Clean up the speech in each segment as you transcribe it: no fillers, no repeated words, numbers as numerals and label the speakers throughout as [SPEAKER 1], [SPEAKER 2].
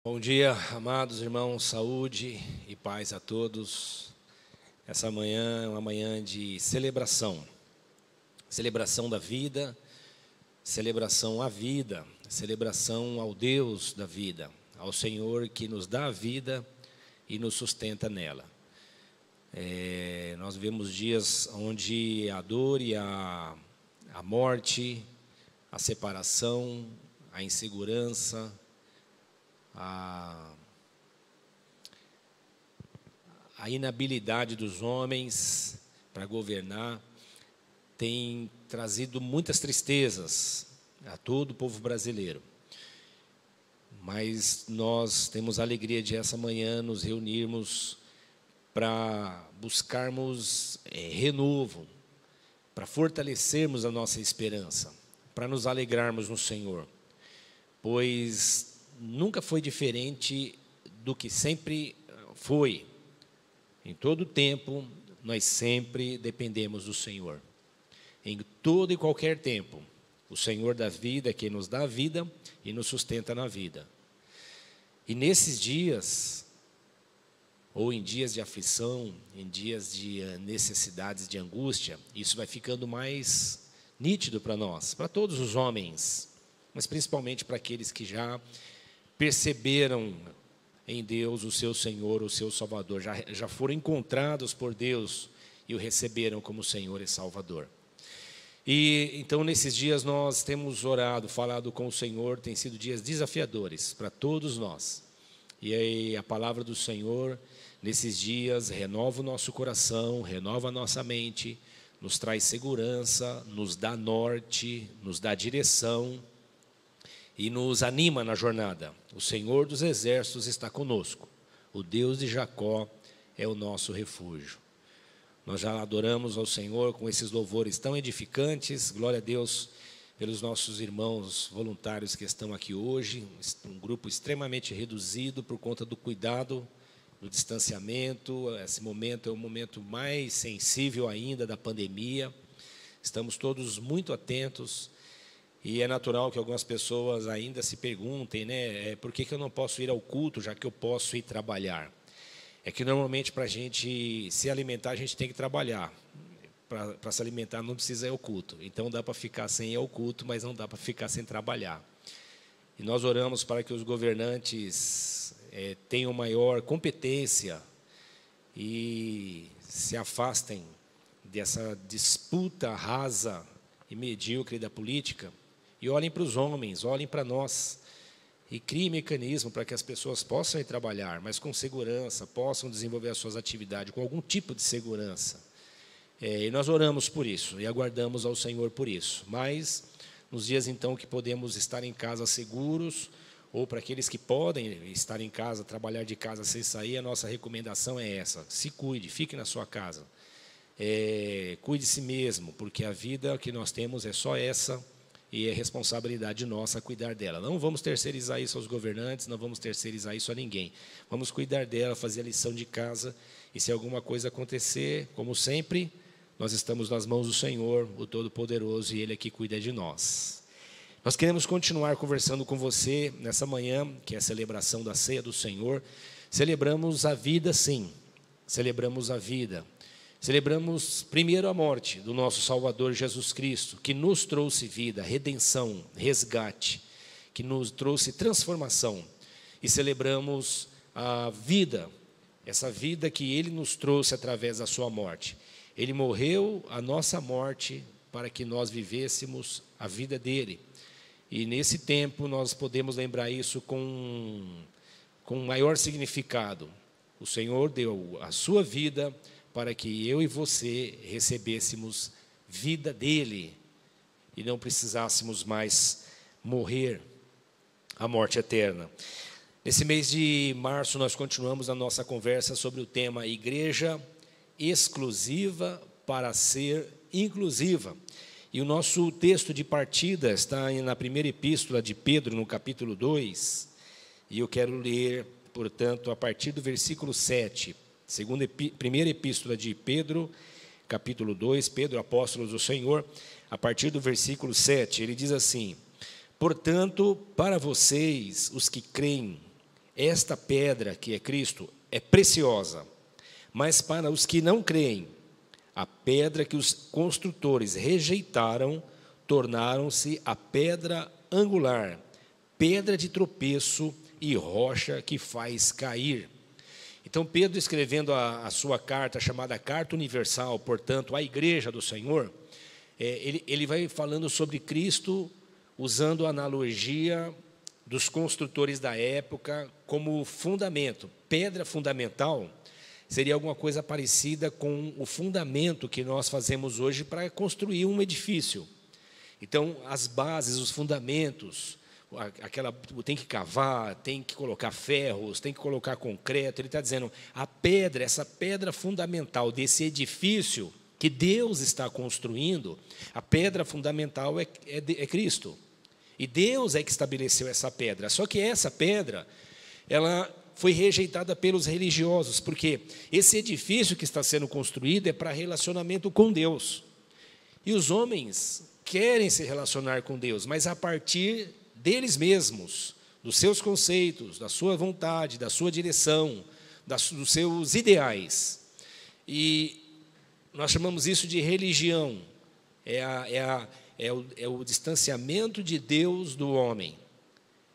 [SPEAKER 1] Bom dia, amados irmãos, saúde e paz a todos. Essa manhã é uma manhã de celebração, celebração da vida, celebração à vida, celebração ao Deus da vida, ao Senhor que nos dá a vida e nos sustenta nela. Nós vivemos dias onde a dor e a morte, a separação, a insegurança, a inabilidade dos homens para governar tem trazido muitas tristezas a todo o povo brasileiro. Mas nós temos a alegria de essa manhã nos reunirmos para buscarmos renovo, para fortalecermos a nossa esperança, para nos alegrarmos no Senhor, pois nunca foi diferente do que sempre foi. Em todo tempo, nós sempre dependemos do Senhor. Em todo e qualquer tempo, o Senhor da vida é quem nos dá a vida e nos sustenta na vida. E nesses dias, ou em dias de aflição, em dias de necessidades, de angústia, isso vai ficando mais nítido para nós, para todos os homens, mas principalmente para aqueles que já perceberam em Deus o seu Senhor, o seu Salvador, já foram encontrados por Deus e o receberam como Senhor e Salvador. E então nesses dias nós temos orado, falado com o Senhor, tem sido dias desafiadores para todos nós. E aí a palavra do Senhor nesses dias renova o nosso coração, renova a nossa mente, nos traz segurança, nos dá norte, nos dá direção e nos anima na jornada. O Senhor dos exércitos está conosco. O Deus de Jacó é o nosso refúgio. Nós já adoramos ao Senhor com esses louvores tão edificantes. Glória a Deus pelos nossos irmãos voluntários que estão aqui hoje. Um grupo extremamente reduzido por conta do cuidado, do distanciamento. Esse momento é o momento mais sensível ainda da pandemia. Estamos todos muito atentos. E é natural que algumas pessoas ainda se perguntem, né? Por que eu não posso ir ao culto, já que eu posso ir trabalhar? É que normalmente para a gente se alimentar, a gente tem que trabalhar. Para se alimentar não precisa ir ao culto. Então dá para ficar sem ir ao culto, mas não dá para ficar sem trabalhar. E nós oramos para que os governantes tenham maior competência e se afastem dessa disputa rasa e medíocre da política. E olhem para os homens, olhem para nós e criem mecanismo para que as pessoas possam ir trabalhar, mas com segurança, possam desenvolver as suas atividades com algum tipo de segurança. E nós oramos por isso e aguardamos ao Senhor por isso. Mas nos dias então que podemos estar em casa seguros, ou para aqueles que podem estar em casa, trabalhar de casa sem sair, a nossa recomendação é essa: se cuide, fique na sua casa. Cuide de si mesmo, porque a vida que nós temos é só essa, e é responsabilidade nossa cuidar dela. Não vamos terceirizar isso aos governantes, não vamos terceirizar isso a ninguém. Vamos cuidar dela, fazer a lição de casa, e se alguma coisa acontecer, como sempre, nós estamos nas mãos do Senhor, o Todo-Poderoso, e Ele é que cuida de nós. Nós queremos continuar conversando com você nessa manhã, que é a celebração da ceia do Senhor. Celebramos a vida, sim, celebramos a vida. Celebramos primeiro a morte do nosso Salvador Jesus Cristo, que nos trouxe vida, redenção, resgate, que nos trouxe transformação. E celebramos a vida, essa vida que Ele nos trouxe através da sua morte. Ele morreu a nossa morte para que nós vivêssemos a vida dEle. E nesse tempo nós podemos lembrar isso com maior significado. O Senhor deu a sua vida para que eu e você recebêssemos vida dEle e não precisássemos mais morrer a morte eterna. Nesse mês de março, nós continuamos a nossa conversa sobre o tema Igreja Exclusiva para Ser Inclusiva. E o nosso texto de partida está na primeira epístola de Pedro, no capítulo 2, e eu quero ler, portanto, a partir do versículo 7. Primeira epístola de Pedro, capítulo 2, Pedro, apóstolo do Senhor, a partir do versículo 7, ele diz assim: portanto, para vocês, os que creem, esta pedra, que é Cristo, é preciosa, mas para os que não creem, a pedra que os construtores rejeitaram tornaram-se a pedra angular, pedra de tropeço e rocha que faz cair. Então, Pedro, escrevendo a sua carta, chamada Carta Universal, portanto, à Igreja do Senhor, ele vai falando sobre Cristo, usando a analogia dos construtores da época como fundamento. Pedra fundamental seria alguma coisa parecida com o fundamento que nós fazemos hoje para construir um edifício. Então, as bases, os fundamentos, tem que cavar, tem que colocar ferros, tem que colocar concreto. Ele está dizendo, a pedra, essa pedra fundamental desse edifício que Deus está construindo, a pedra fundamental é Cristo. E Deus é que estabeleceu essa pedra. Só que essa pedra, ela foi rejeitada pelos religiosos, porque esse edifício que está sendo construído é para relacionamento com Deus. E os homens querem se relacionar com Deus, mas a partir deles mesmos, dos seus conceitos, da sua vontade, da sua direção, dos seus ideais. E nós chamamos isso de religião. É o distanciamento de Deus do homem.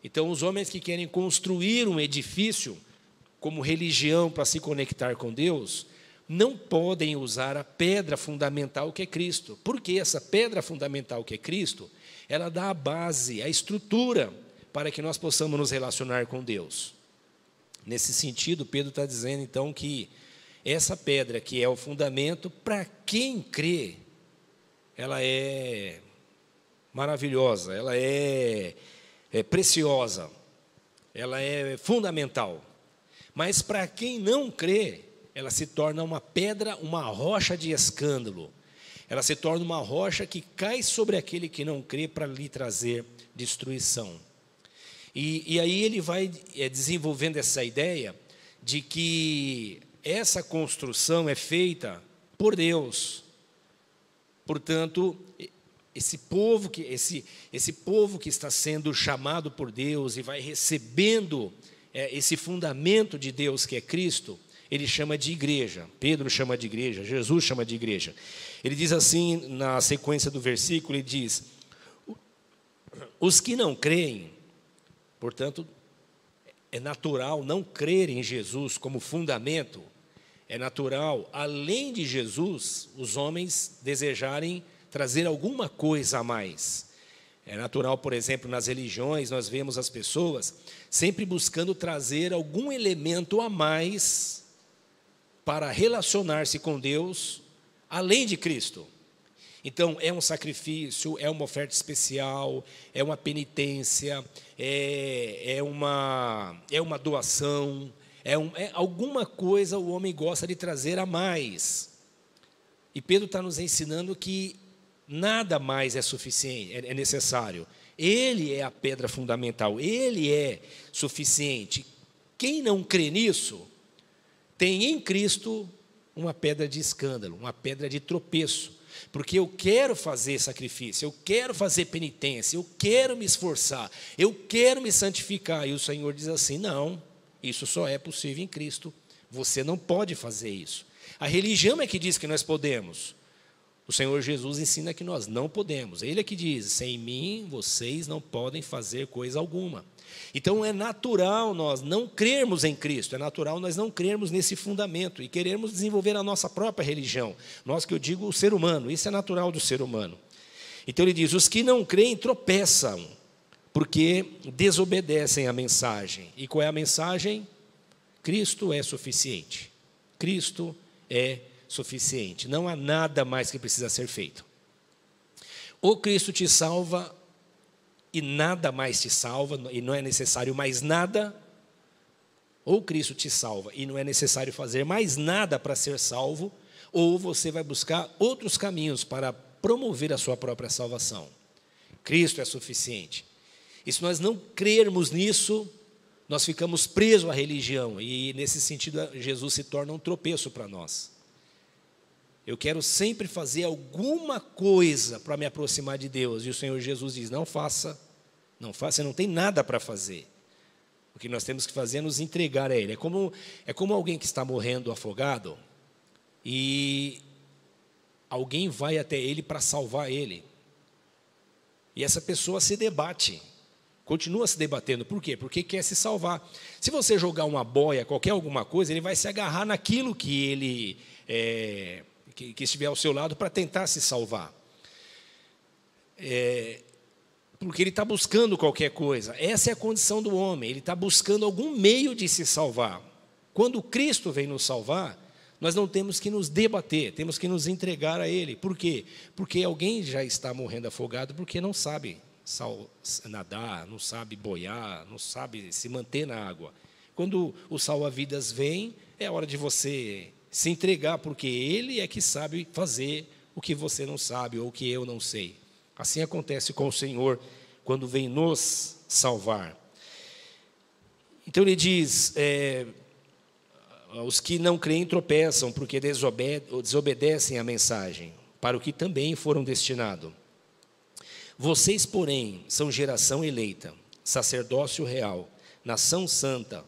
[SPEAKER 1] Então, os homens que querem construir um edifício como religião para se conectar com Deus, não podem usar a pedra fundamental que é Cristo. Porque essa pedra fundamental que é Cristo, ela dá a base, a estrutura para que nós possamos nos relacionar com Deus. Nesse sentido, Pedro está dizendo, então, que essa pedra que é o fundamento, para quem crê, ela é maravilhosa, ela é preciosa, ela é fundamental. Mas para quem não crê, ela se torna uma pedra, uma rocha de escândalo. Ela se torna uma rocha que cai sobre aquele que não crê para lhe trazer destruição. E aí ele vai desenvolvendo essa ideia de que essa construção é feita por Deus. Portanto, esse povo que está sendo chamado por Deus e vai recebendo esse fundamento de Deus que é Cristo, ele chama de igreja. Pedro chama de igreja, Jesus chama de igreja. Ele diz assim, na sequência do versículo, ele diz, os que não creem, portanto, é natural não crer em Jesus como fundamento, é natural, além de Jesus, os homens desejarem trazer alguma coisa a mais. É natural, por exemplo, nas religiões, nós vemos as pessoas sempre buscando trazer algum elemento a mais para relacionar-se com Deus, além de Cristo. Então, é um sacrifício, é uma oferta especial, é uma penitência, é uma doação, alguma coisa o homem gosta de trazer a mais. E Pedro está nos ensinando que nada mais é suficiente, é necessário. Ele é a pedra fundamental, ele é suficiente. Quem não crê nisso, tem em Cristo uma pedra de escândalo, uma pedra de tropeço. Porque eu quero fazer sacrifício, eu quero fazer penitência, eu quero me esforçar, eu quero me santificar. E o Senhor diz assim, não, isso só é possível em Cristo. Você não pode fazer isso. A religião é que diz que nós podemos. O Senhor Jesus ensina que nós não podemos. Ele é que diz, sem mim vocês não podem fazer coisa alguma. Então é natural nós não crermos em Cristo, é natural nós não crermos nesse fundamento e queremos desenvolver a nossa própria religião. Nós que eu digo o ser humano, isso é natural do ser humano. Então ele diz, os que não creem tropeçam, porque desobedecem a mensagem. E qual é a mensagem? Cristo é suficiente. Cristo é suficiente. Não há nada mais que precisa ser feito. Ou Cristo te salva e nada mais te salva, e não é necessário mais nada, ou Cristo te salva e não é necessário fazer mais nada para ser salvo, ou você vai buscar outros caminhos para promover a sua própria salvação. Cristo é suficiente. E se nós não crermos nisso, nós ficamos presos à religião, e nesse sentido Jesus se torna um tropeço para nós. Eu quero sempre fazer alguma coisa para me aproximar de Deus. E o Senhor Jesus diz, não faça, você não tem nada para fazer. que nós temos que fazer é nos entregar a Ele. É como alguém que está morrendo afogado e alguém vai até ele para salvar ele. E essa pessoa se debate, continua se debatendo. Por quê? Porque quer se salvar. Se você jogar uma boia, alguma coisa, ele vai se agarrar naquilo que ele que estiver ao seu lado para tentar se salvar. Porque ele está buscando qualquer coisa. Essa é a condição do homem, ele está buscando algum meio de se salvar. Quando Cristo vem nos salvar, nós não temos que nos debater, temos que nos entregar a Ele. Por quê? Porque alguém já está morrendo afogado porque não sabe nadar, não sabe boiar, não sabe se manter na água. Quando o salva-vidas vem, é hora de você se entregar, porque Ele é que sabe fazer o que você não sabe ou o que eu não sei. Assim acontece com o Senhor quando vem nos salvar. Então ele diz, os que não creem tropeçam porque desobedecem a mensagem, para o que também foram destinados. Vocês, porém, são geração eleita, sacerdócio real, nação santa,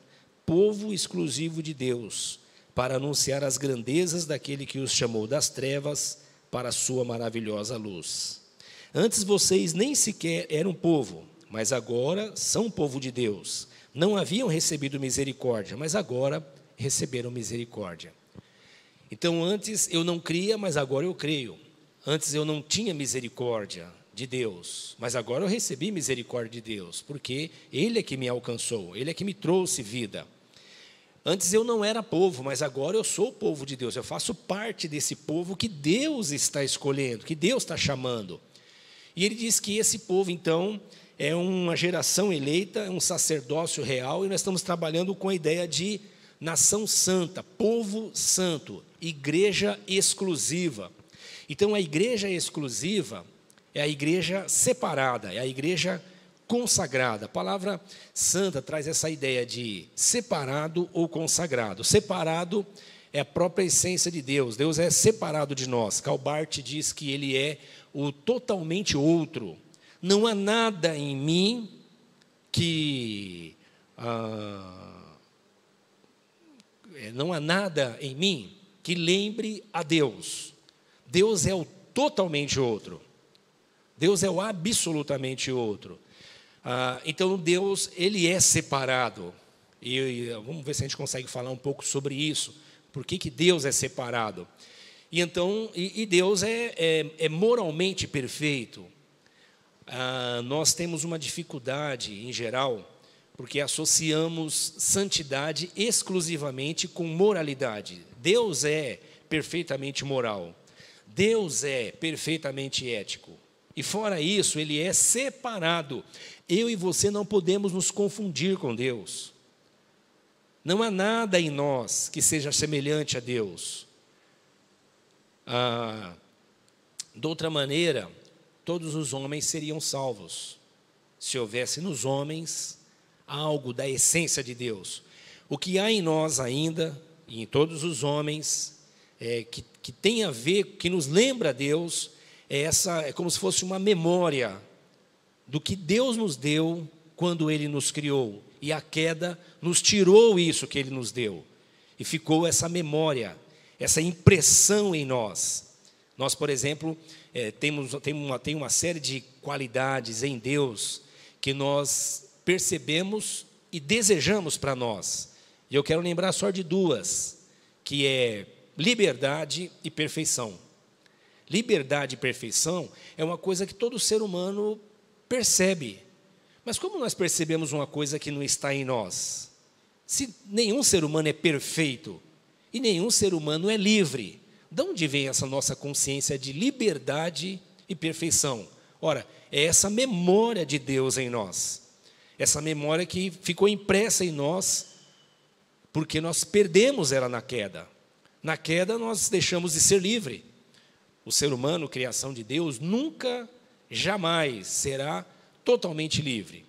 [SPEAKER 1] povo exclusivo de Deus, para anunciar as grandezas daquele que os chamou das trevas para a sua maravilhosa luz. Antes vocês nem sequer eram povo, mas agora são povo de Deus. Não haviam recebido misericórdia, mas agora receberam misericórdia. Então, antes eu não cria, mas agora eu creio. Antes eu não tinha misericórdia de Deus, mas agora eu recebi misericórdia de Deus, porque Ele é que me alcançou, Ele é que me trouxe vida. Antes eu não era povo, mas agora eu sou o povo de Deus. Eu faço parte desse povo que Deus está escolhendo, que Deus está chamando. E ele diz que esse povo, então, é uma geração eleita, é um sacerdócio real, e nós estamos trabalhando com a ideia de nação santa, povo santo, igreja exclusiva. Então, a igreja exclusiva é a igreja separada, é a igreja consagrada. A palavra santa traz essa ideia de separado ou consagrado. Separado é a própria essência de Deus. Deus é separado de nós. Calbart diz que Ele é o totalmente outro. Não há nada em mim que não há nada em mim que lembre a Deus. Deus é o totalmente outro. Deus é o absolutamente outro. Então Deus, Ele é separado. E vamos ver se a gente consegue falar um pouco sobre isso. Por que Deus é separado? E então, Deus é moralmente perfeito. Nós temos uma dificuldade, em geral, porque associamos santidade exclusivamente com moralidade. Deus é perfeitamente moral. Deus é perfeitamente ético. E fora isso, Ele é separado. Eu e você não podemos nos confundir com Deus. Não há nada em nós que seja semelhante a Deus. De outra maneira, todos os homens seriam salvos, se houvesse nos homens algo da essência de Deus. O que há em nós ainda, e em todos os homens, que tem a ver, que nos lembra a Deus, é como se fosse uma memória do que Deus nos deu quando Ele nos criou. E a queda nos tirou isso que Ele nos deu. E ficou essa memória, essa impressão em nós. Nós, por exemplo, tem uma série de qualidades em Deus que nós percebemos e desejamos para nós. E eu quero lembrar só de duas, que é liberdade e perfeição. Liberdade e perfeição é uma coisa que todo ser humano percebe. Mas como nós percebemos uma coisa que não está em nós? Se nenhum ser humano é perfeito e nenhum ser humano é livre, de onde vem essa nossa consciência de liberdade e perfeição? Ora, é essa memória de Deus em nós. Essa memória que ficou impressa em nós, porque nós perdemos ela na queda. Na queda nós deixamos de ser livre. O ser humano, criação de Deus, nunca, jamais será totalmente livre.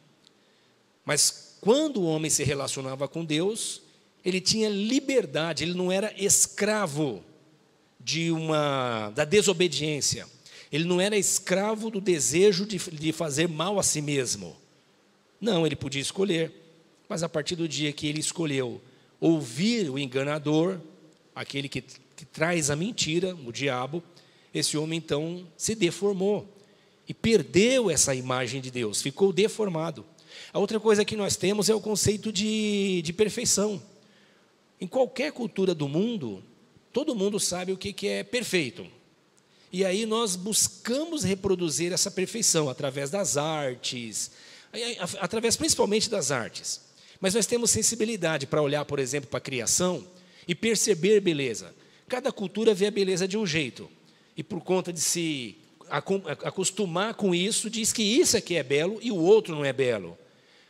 [SPEAKER 1] Mas quando o homem se relacionava com Deus, ele tinha liberdade, ele não era escravo da desobediência. Ele não era escravo do desejo de fazer mal a si mesmo. Não, ele podia escolher. Mas a partir do dia que ele escolheu ouvir o enganador, aquele que traz a mentira, o diabo, esse homem então se deformou e perdeu essa imagem de Deus, ficou deformado. A outra coisa que nós temos é o conceito de perfeição. Em qualquer cultura do mundo, todo mundo sabe o que é perfeito. E aí nós buscamos reproduzir essa perfeição através das artes, através principalmente das artes. Mas nós temos sensibilidade para olhar, por exemplo, para a criação e perceber beleza. Cada cultura vê a beleza de um jeito. E por conta de se acostumar com isso, diz que isso aqui é belo e o outro não é belo.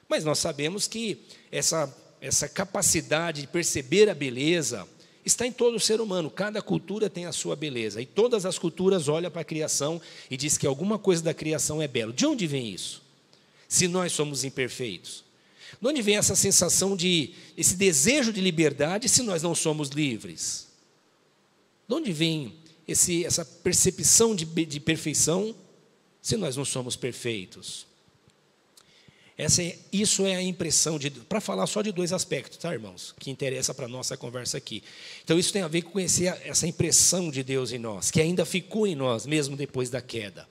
[SPEAKER 1] Mas nós sabemos que essa capacidade de perceber a beleza está em todo ser humano. Cada cultura tem a sua beleza. E todas as culturas olham para a criação e diz que alguma coisa da criação é belo. De onde vem isso? Se nós somos imperfeitos. De onde vem essa sensação esse desejo de liberdade se nós não somos livres? De onde vem essa percepção de perfeição se nós não somos perfeitos? Isso é a impressão para falar só de dois aspectos, tá, irmãos? Que interessa para a nossa conversa aqui. Então, isso tem a ver com conhecer essa impressão de Deus em nós, que ainda ficou em nós, mesmo depois da queda.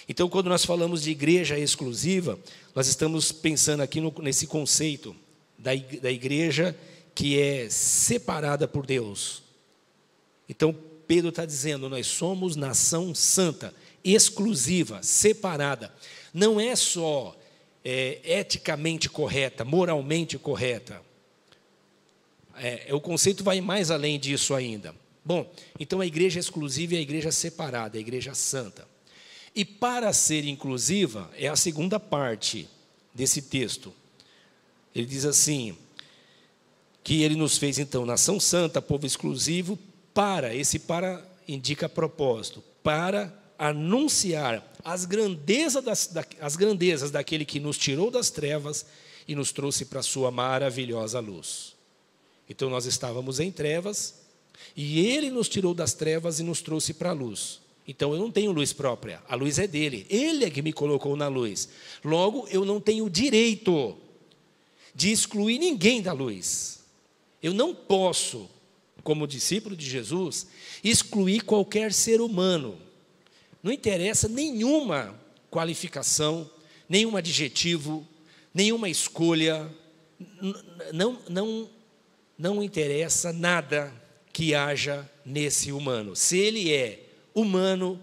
[SPEAKER 1] Então, quando nós falamos de igreja exclusiva, nós estamos pensando aqui nesse conceito da igreja que é separada por Deus. Então, Pedro está dizendo, nós somos nação santa, exclusiva, separada. Não é só eticamente correta, moralmente correta. O conceito vai mais além disso ainda. Bom, então a igreja exclusiva é a igreja separada, a igreja santa. E para ser inclusiva, é a segunda parte desse texto. Ele diz assim, que ele nos fez então nação santa, povo exclusivo, esse para indica propósito, para anunciar as grandezas daquele que nos tirou das trevas e nos trouxe para a sua maravilhosa luz. Então nós estávamos em trevas e ele nos tirou das trevas e nos trouxe para a luz. Então eu não tenho luz própria, a luz é dele, ele é que me colocou na luz. Logo, eu não tenho direito de excluir ninguém da luz. Eu não posso, como discípulo de Jesus, excluir qualquer ser humano. Não interessa nenhuma qualificação, nenhum adjetivo, nenhuma escolha, não interessa nada que haja nesse humano. Se ele é humano,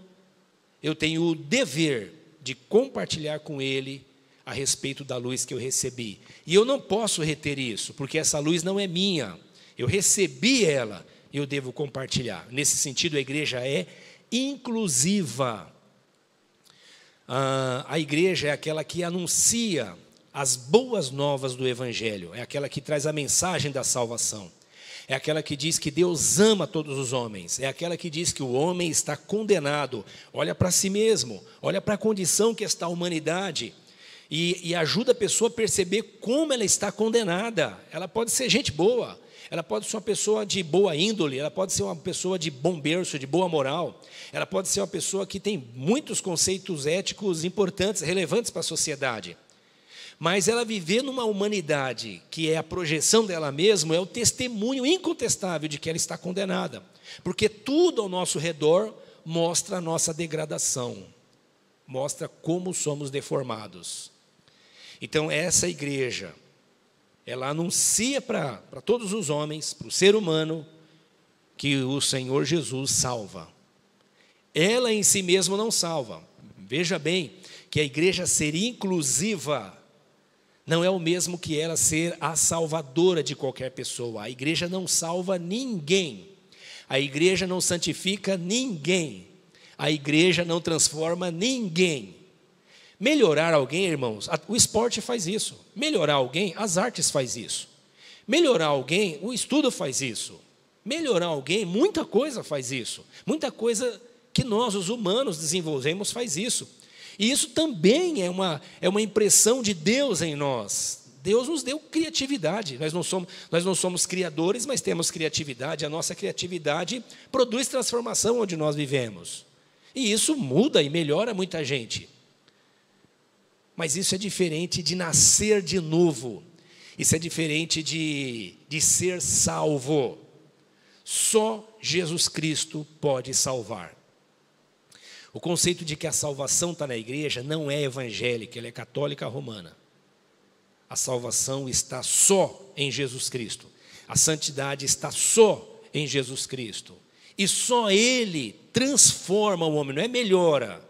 [SPEAKER 1] eu tenho o dever de compartilhar com ele a respeito da luz que eu recebi. E eu não posso reter isso, porque essa luz não é minha. Eu recebi ela e eu devo compartilhar. Nesse sentido, a igreja é inclusiva. A igreja é aquela que anuncia as boas novas do Evangelho, é aquela que traz a mensagem da salvação, é aquela que diz que Deus ama todos os homens, é aquela que diz que o homem está condenado, olha para si mesmo, olha para a condição que está a humanidade, e ajuda a pessoa a perceber como ela está condenada. Ela pode ser gente boa, ela pode ser uma pessoa de boa índole, ela pode ser uma pessoa de bom berço, de boa moral, ela pode ser uma pessoa que tem muitos conceitos éticos importantes, relevantes para a sociedade. Mas ela viver numa humanidade que é a projeção dela mesma, é o testemunho incontestável de que ela está condenada. Porque tudo ao nosso redor mostra a nossa degradação, mostra como somos deformados. Então essa igreja, ela anuncia para todos os homens, para o ser humano, que o Senhor Jesus salva. Ela em si mesma não salva. Veja bem que a igreja ser inclusiva não é o mesmo que ela ser a salvadora de qualquer pessoa. A igreja não salva ninguém. A igreja não santifica ninguém. A igreja não transforma ninguém. Melhorar alguém, irmãos, o esporte faz isso. Melhorar alguém, as artes faz isso. Melhorar alguém, o estudo faz isso. Melhorar alguém, muita coisa faz isso. Muita coisa que nós, os humanos, desenvolvemos faz isso. E isso também é uma impressão de Deus em nós. Deus nos deu criatividade. Nós não somos criadores, mas temos criatividade. A nossa criatividade produz transformação onde nós vivemos. E isso muda e melhora muita gente. Mas isso é diferente de nascer de novo. Isso é diferente de ser salvo. Só Jesus Cristo pode salvar. O conceito de que a salvação está na igreja não é evangélica, ela é católica romana. A salvação está só em Jesus Cristo. A santidade está só em Jesus Cristo. E só Ele transforma o homem, não é melhora.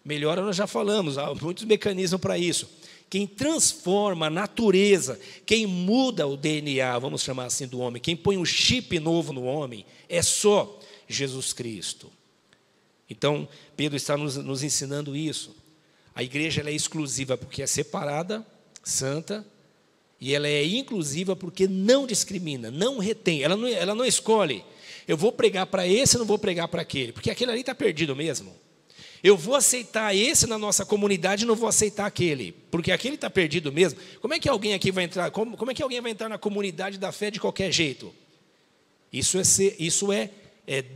[SPEAKER 1] Melhora nós já falamos, há muitos mecanismos para isso. Quem transforma a natureza, quem muda o DNA, vamos chamar assim, do homem, quem põe um chip novo no homem, é só Jesus Cristo. Então, Pedro está nos ensinando isso. A igreja ela é exclusiva porque é separada, santa, e ela é inclusiva porque não discrimina, não retém, ela não escolhe. Eu vou pregar para esse, não vou pregar para aquele, porque aquele ali está perdido mesmo. Eu vou aceitar esse na nossa comunidade e não vou aceitar aquele, porque aquele está perdido mesmo. Como é que alguém aqui vai entrar? Como é que alguém vai entrar na comunidade da fé de qualquer jeito? Isso é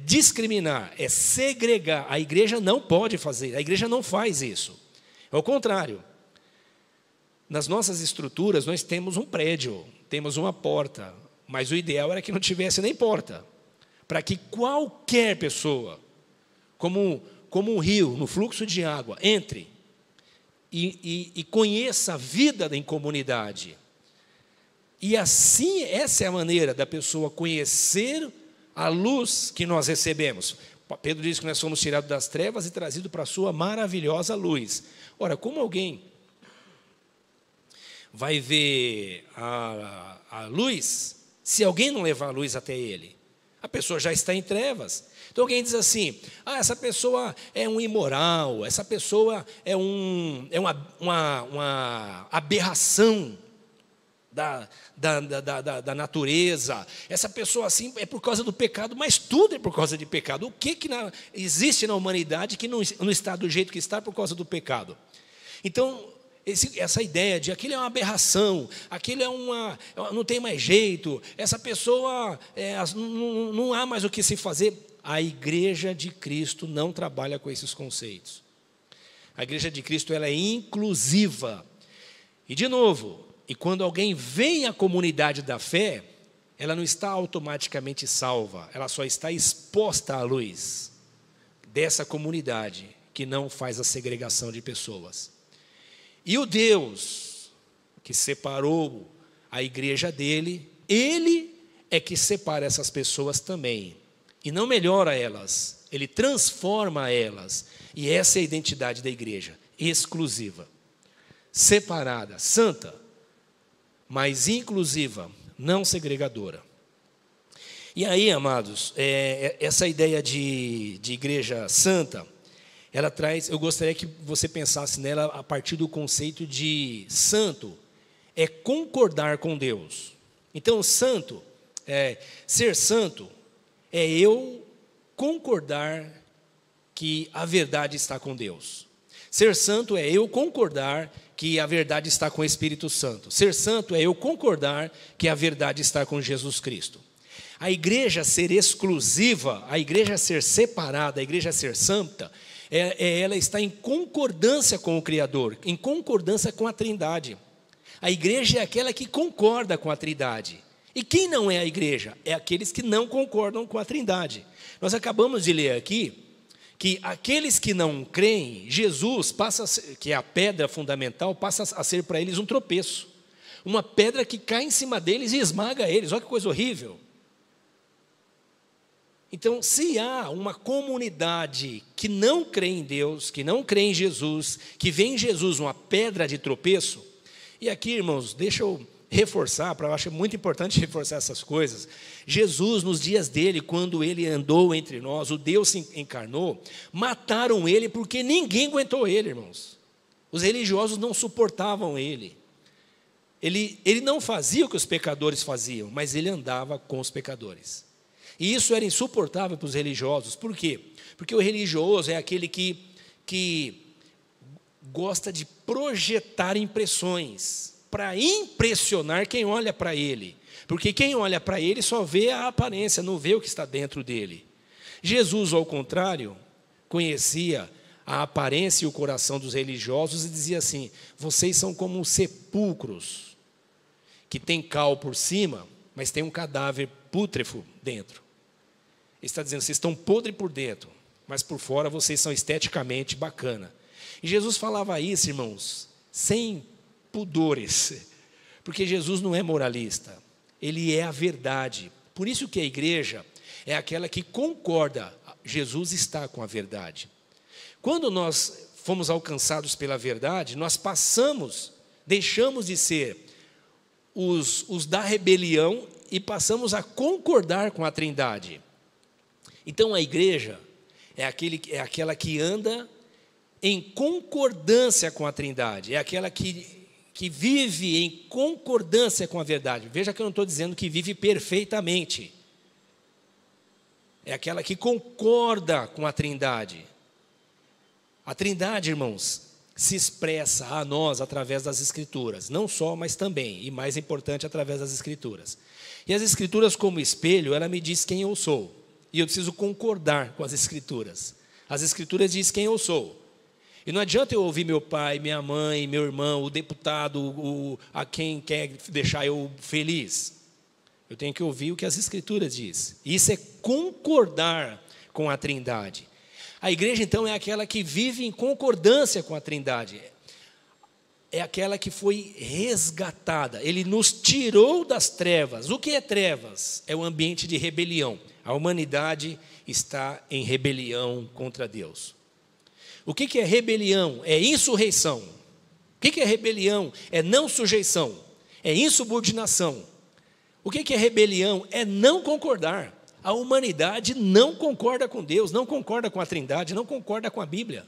[SPEAKER 1] discriminar, é segregar. A igreja não pode fazer, a igreja não faz isso. É o contrário. Nas nossas estruturas, nós temos um prédio, temos uma porta, mas o ideal era que não tivesse nem porta, para que qualquer pessoa, como um rio, no fluxo de água, entre e conheça a vida em comunidade. E assim, essa é a maneira da pessoa conhecer a luz que nós recebemos. Pedro diz que nós somos tirados das trevas e trazidos para a sua maravilhosa luz. Ora, como alguém vai ver a luz, se alguém não levar a luz até ele? A pessoa já está em trevas. Então alguém diz assim, essa pessoa é um imoral, essa pessoa é uma aberração da natureza, essa pessoa assim é por causa do pecado, mas tudo é por causa de pecado. O que existe na humanidade que não está do jeito que está por causa do pecado? Então, essa ideia de aquilo é uma aberração, aquilo não tem mais jeito, essa pessoa não há mais o que se fazer. A igreja de Cristo não trabalha com esses conceitos. A igreja de Cristo ela é inclusiva. E de novo, quando alguém vem à comunidade da fé, ela não está automaticamente salva, ela só está exposta à luz dessa comunidade que não faz a segregação de pessoas. E o Deus que separou a igreja dele, Ele é que separa essas pessoas também. E não melhora elas, Ele transforma elas. E essa é a identidade da igreja, exclusiva, separada, santa, mas inclusiva, não segregadora. E aí, amados, essa ideia de igreja santa, ela traz, eu gostaria que você pensasse nela a partir do conceito de santo, é concordar com Deus. Então, santo, ser santo, é eu concordar que a verdade está com Deus. Ser santo é eu concordar que a verdade está com o Espírito Santo. Ser santo é eu concordar que a verdade está com Jesus Cristo. A igreja ser exclusiva, a igreja ser separada, a igreja ser santa, ela está em concordância com o Criador, em concordância com a Trindade. A igreja é aquela que concorda com a Trindade. E quem não é a igreja? É aqueles que não concordam com a Trindade. Nós acabamos de ler aqui que aqueles que não creem, Jesus passa a ser, que é a pedra fundamental, passa a ser para eles um tropeço. Uma pedra que cai em cima deles e esmaga eles. Olha que coisa horrível. Então, se há uma comunidade que não crê em Deus, que não crê em Jesus, que vê em Jesus uma pedra de tropeço, e aqui, irmãos, deixa eu reforçar, eu acho muito importante reforçar essas coisas. Jesus, nos dias dele, quando ele andou entre nós, o Deus se encarnou, mataram ele porque ninguém aguentou ele, irmãos. Os religiosos não suportavam ele. Ele não fazia o que os pecadores faziam, mas ele andava com os pecadores. E isso era insuportável para os religiosos. Por quê? Porque o religioso é aquele que gosta de projetar impressões para impressionar quem olha para ele. Porque quem olha para ele só vê a aparência, não vê o que está dentro dele. Jesus, ao contrário, conhecia a aparência e o coração dos religiosos e dizia assim: vocês são como sepulcros que tem cal por cima, mas tem um cadáver pútrefo dentro. Ele está dizendo, vocês estão podres por dentro, mas por fora vocês são esteticamente bacana. E Jesus falava isso, irmãos, sem pudores, porque Jesus não é moralista, ele é a verdade. Por isso que a igreja é aquela que concorda, Jesus está com a verdade. Quando nós fomos alcançados pela verdade, nós deixamos de ser os da rebelião e passamos a concordar com a Trindade. Então a igreja é aquela que anda em concordância com a Trindade, é aquela que vive em concordância com a verdade. Veja que eu não estou dizendo que vive perfeitamente, é aquela que concorda com a Trindade. A Trindade, irmãos, se expressa a nós através das Escrituras, não só, mas também, e mais importante, através das Escrituras. E as Escrituras, como espelho, ela me diz quem eu sou, e eu preciso concordar com as Escrituras. As Escrituras dizem quem eu sou. E não adianta eu ouvir meu pai, minha mãe, meu irmão, o deputado, a quem quer deixar eu feliz. Eu tenho que ouvir o que as Escrituras dizem. Isso é concordar com a Trindade. A igreja, então, é aquela que vive em concordância com a Trindade. É aquela que foi resgatada. Ele nos tirou das trevas. O que é trevas? É um ambiente de rebelião. A humanidade está em rebelião contra Deus. O que é rebelião? É insurreição. O que é rebelião? É não sujeição. É insubordinação. O que é rebelião? É não concordar. A humanidade não concorda com Deus, não concorda com a Trindade, não concorda com a Bíblia.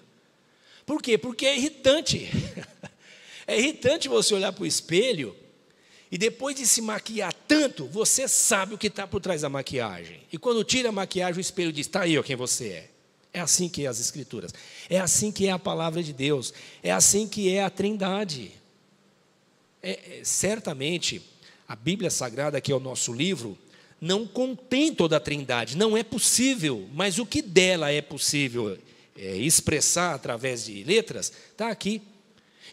[SPEAKER 1] Por quê? Porque é irritante. É irritante você olhar para o espelho e depois de se maquiar tanto, você sabe o que está por trás da maquiagem. E quando tira a maquiagem, o espelho diz, está aí ó, quem você é. É assim que é as Escrituras. É assim que é a palavra de Deus. É assim que é a Trindade. Certamente, a Bíblia Sagrada, que é o nosso livro, não contém toda a Trindade, não é possível, mas o que dela é possível expressar através de letras, está aqui.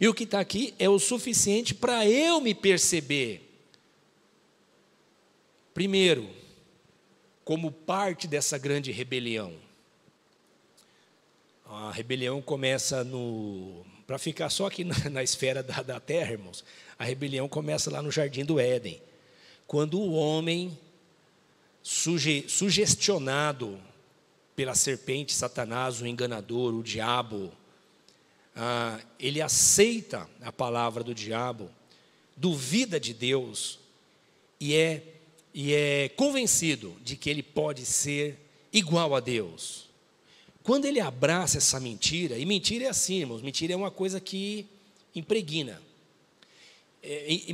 [SPEAKER 1] E o que está aqui é o suficiente para eu me perceber, primeiro, como parte dessa grande rebelião. A rebelião começa para ficar só aqui na esfera da terra, irmãos, a rebelião começa lá no Jardim do Éden, quando o homem sugestionado pela serpente, Satanás, o enganador, o diabo, ele aceita a palavra do diabo, duvida de Deus e é convencido de que ele pode ser igual a Deus. Quando ele abraça essa mentira, e mentira é assim, irmãos, mentira é uma coisa que impregna.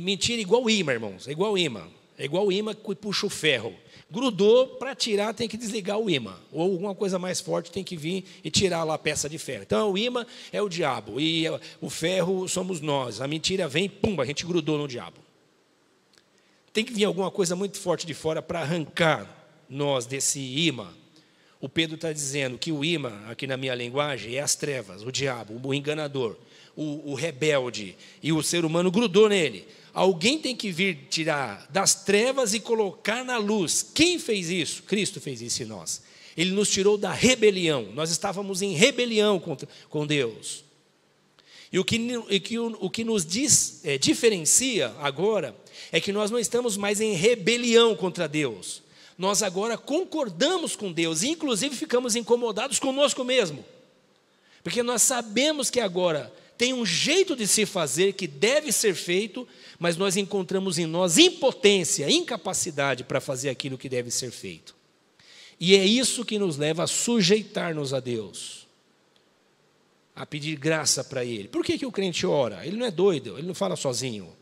[SPEAKER 1] Mentira é igual imã, irmãos, é igual imã. É igual o imã que puxa o ferro. Grudou, para tirar tem que desligar o imã. Ou alguma coisa mais forte tem que vir e tirar lá a peça de ferro. Então o imã é o diabo e o ferro somos nós. A mentira vem, pum, a gente grudou no diabo. Tem que vir alguma coisa muito forte de fora para arrancar nós desse imã. O Pedro está dizendo que o imã, aqui na minha linguagem, é as trevas, o diabo, o enganador, o rebelde. E o ser humano grudou nele. Alguém tem que vir tirar das trevas e colocar na luz. Quem fez isso? Cristo fez isso em nós. Ele nos tirou da rebelião. Nós estávamos em rebelião com Deus. E o que nos diferencia agora é que nós não estamos mais em rebelião contra Deus. Nós agora concordamos com Deus e inclusive ficamos incomodados conosco mesmo. Porque nós sabemos que agora tem um jeito de se fazer que deve ser feito, mas nós encontramos em nós impotência, incapacidade para fazer aquilo que deve ser feito. E é isso que nos leva a sujeitar-nos a Deus, a pedir graça para Ele. Por que o crente ora? Ele não é doido, ele não fala sozinho.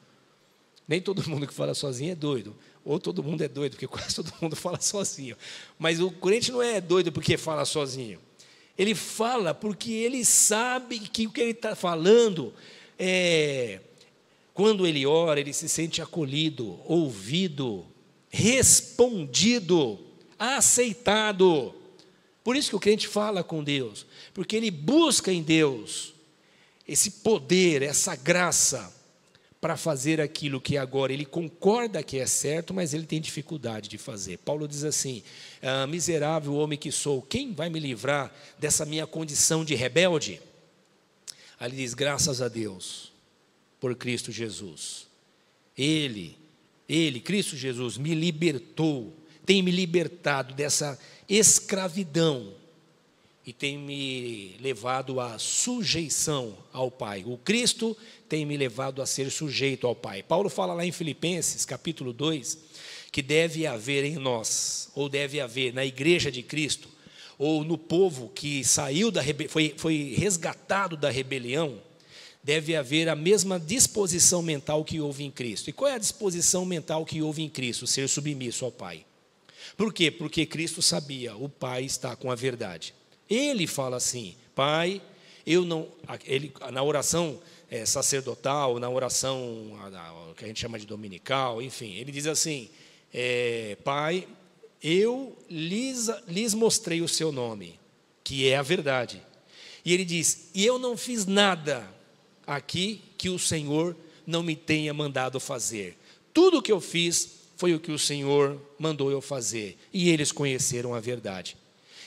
[SPEAKER 1] Nem todo mundo que fala sozinho é doido. Ou todo mundo é doido, porque quase todo mundo fala sozinho. Mas o crente não é doido porque fala sozinho. Ele fala porque ele sabe que o que ele está falando quando ele ora, ele se sente acolhido, ouvido, respondido, aceitado. Por isso que o crente fala com Deus, porque ele busca em Deus esse poder, essa graça, para fazer aquilo que agora ele concorda que é certo, mas ele tem dificuldade de fazer. Paulo diz assim: miserável homem que sou, quem vai me livrar dessa minha condição de rebelde? Aí ele diz: graças a Deus, por Cristo Jesus. Ele, Cristo Jesus, me libertou, tem me libertado dessa escravidão e tem me levado à sujeição ao Pai. O Cristo tem me levado a ser sujeito ao Pai. Paulo fala lá em Filipenses, capítulo 2, que deve haver em nós, ou deve haver na igreja de Cristo, ou no povo que saiu foi resgatado da rebelião, deve haver a mesma disposição mental que houve em Cristo. E qual é a disposição mental que houve em Cristo? Ser submisso ao Pai. Por quê? Porque Cristo sabia, o Pai está com a verdade. Ele fala assim: Pai, eu não... na oração sacerdotal, na oração que a gente chama de dominical, enfim, ele diz assim: Pai, eu lhes mostrei o seu nome, que é a verdade. E ele diz: e eu não fiz nada aqui que o Senhor não me tenha mandado fazer. Tudo o que eu fiz foi o que o Senhor mandou eu fazer. E eles conheceram a verdade.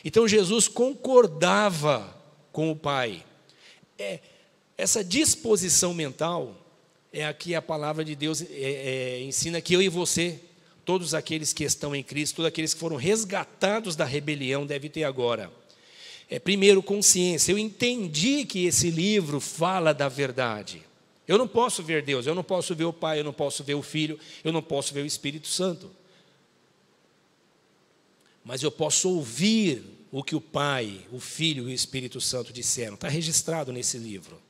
[SPEAKER 1] Então Jesus concordava com o Pai. Essa disposição mental é aqui a palavra de Deus ensina que eu e você, todos aqueles que estão em Cristo, todos aqueles que foram resgatados da rebelião, devem ter agora. Primeiro, consciência. Eu entendi que esse livro fala da verdade. Eu não posso ver Deus, eu não posso ver o Pai, eu não posso ver o Filho, eu não posso ver o Espírito Santo. Mas eu posso ouvir o que o Pai, o Filho e o Espírito Santo disseram. Está registrado nesse livro.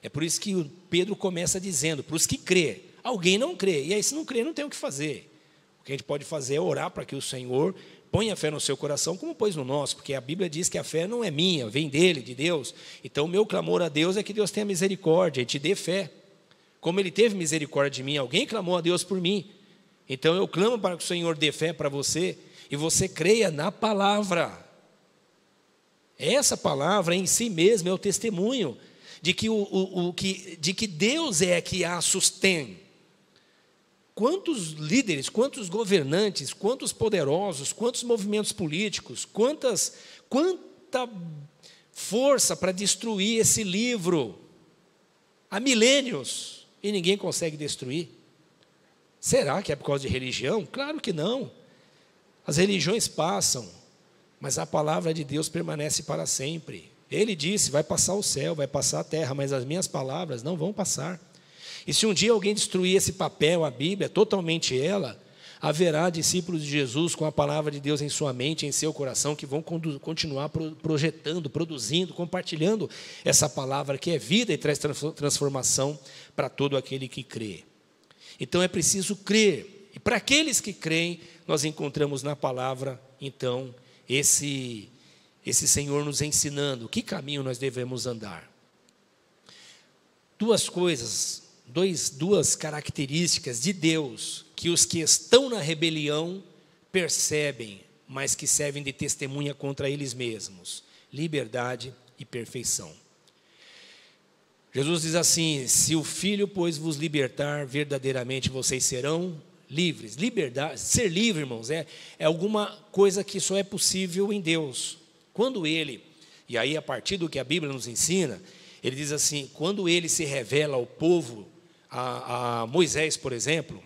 [SPEAKER 1] É por isso que o Pedro começa dizendo: para os que crê. Alguém não crê, e aí se não crê não tem o que fazer. O que a gente pode fazer é orar para que o Senhor ponha a fé no seu coração, como pôs no nosso, porque a Bíblia diz que a fé não é minha, vem dele, de Deus. Então o meu clamor a Deus é que Deus tenha misericórdia e te dê fé. Como ele teve misericórdia de mim, alguém clamou a Deus por mim. Então eu clamo para que o Senhor dê fé para você, e você creia na palavra. Essa palavra em si mesma é o testemunho de que Deus é que a sustém. Quantos líderes, quantos governantes, quantos poderosos, quantos movimentos políticos, quanta força para destruir esse livro há milênios e ninguém consegue destruir. Será que é por causa de religião? Claro que não. As religiões passam, mas a palavra de Deus permanece para sempre. Ele disse: vai passar o céu, vai passar a terra, mas as minhas palavras não vão passar. E se um dia alguém destruir esse papel, a Bíblia, totalmente ela, haverá discípulos de Jesus com a palavra de Deus em sua mente, em seu coração, que vão continuar projetando, produzindo, compartilhando essa palavra que é vida e traz transformação para todo aquele que crê. Então é preciso crer. E para aqueles que creem, nós encontramos na palavra, então, esse Senhor nos ensinando que caminho nós devemos andar. Duas características de Deus que os que estão na rebelião percebem, mas que servem de testemunha contra eles mesmos: liberdade e perfeição. Jesus diz assim: se o Filho, pois, vos libertar, verdadeiramente vocês serão livres. Liberdade, ser livre, irmãos, é alguma coisa que só é possível em Deus. Quando Ele, e aí a partir do que a Bíblia nos ensina, Ele diz assim: quando Ele se revela ao povo, a Moisés, por exemplo,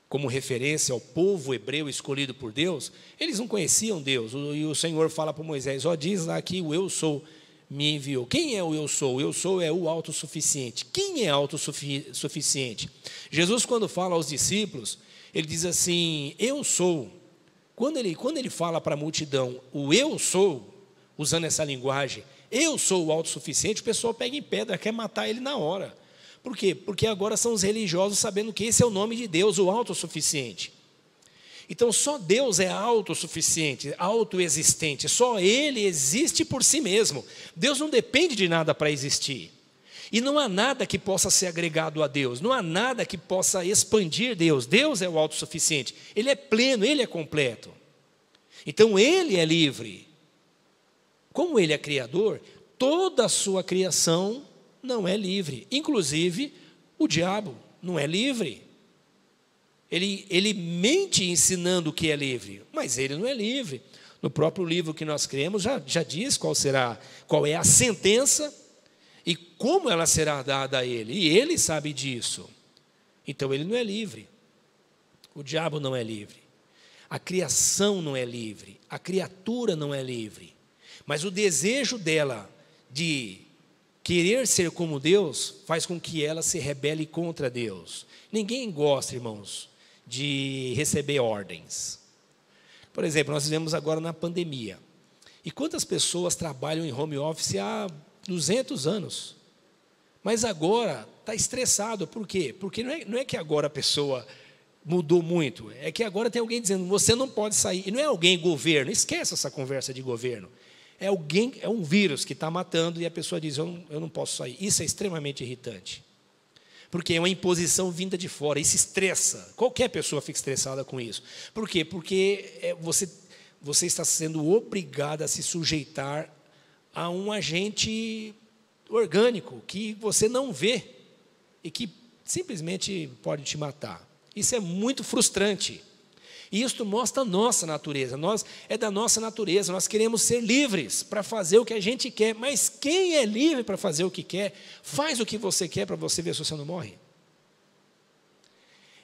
[SPEAKER 1] como referência ao povo hebreu escolhido por Deus, eles não conheciam Deus, e o Senhor fala para Moisés: diz lá que o eu sou me enviou. Quem é o eu sou? O eu sou é o autossuficiente. Quem é autossuficiente? Jesus, quando fala aos discípulos, ele diz assim: eu sou. Quando ele fala para a multidão, o eu sou, usando essa linguagem, eu sou o autossuficiente, o pessoal pega em pedra, quer matar ele na hora. Por quê? Porque agora são os religiosos sabendo que esse é o nome de Deus, o autossuficiente. Então só Deus é autossuficiente, autoexistente, só Ele existe por si mesmo. Deus não depende de nada para existir. E não há nada que possa ser agregado a Deus, não há nada que possa expandir Deus. Deus é o autossuficiente, Ele é pleno, Ele é completo. Então Ele é livre. Como Ele é criador, toda a sua criação não é livre. Inclusive, O diabo não é livre. Ele mente ensinando que é livre, mas ele não é livre. No próprio livro que nós cremos, já diz qual é a sentença e como ela será dada a ele. E ele sabe disso. Então ele não é livre. O diabo não é livre. A criação não é livre. A criatura não é livre. Mas o desejo dela de querer ser como Deus faz com que ela se rebele contra Deus. Ninguém gosta, irmãos, de receber ordens. Por exemplo, nós vivemos agora na pandemia. E quantas pessoas trabalham em home office há 200 anos? Mas agora está estressado. Por quê? Porque não é que agora a pessoa mudou muito. É que agora tem alguém dizendo, você não pode sair. E não é alguém governo. Esquece essa conversa de governo. É um vírus que está matando e a pessoa diz, eu não posso sair. Isso é extremamente irritante. Porque é uma imposição vinda de fora, isso estressa. Qualquer pessoa fica estressada com isso. Por quê? Porque você está sendo obrigado a se sujeitar a um agente orgânico que você não vê e que simplesmente pode te matar. Isso é muito frustrante. E isso mostra a nossa natureza. É da nossa natureza, nós queremos ser livres para fazer o que a gente quer. Mas quem é livre para fazer o que quer, faz o que você quer para você ver se você não morre.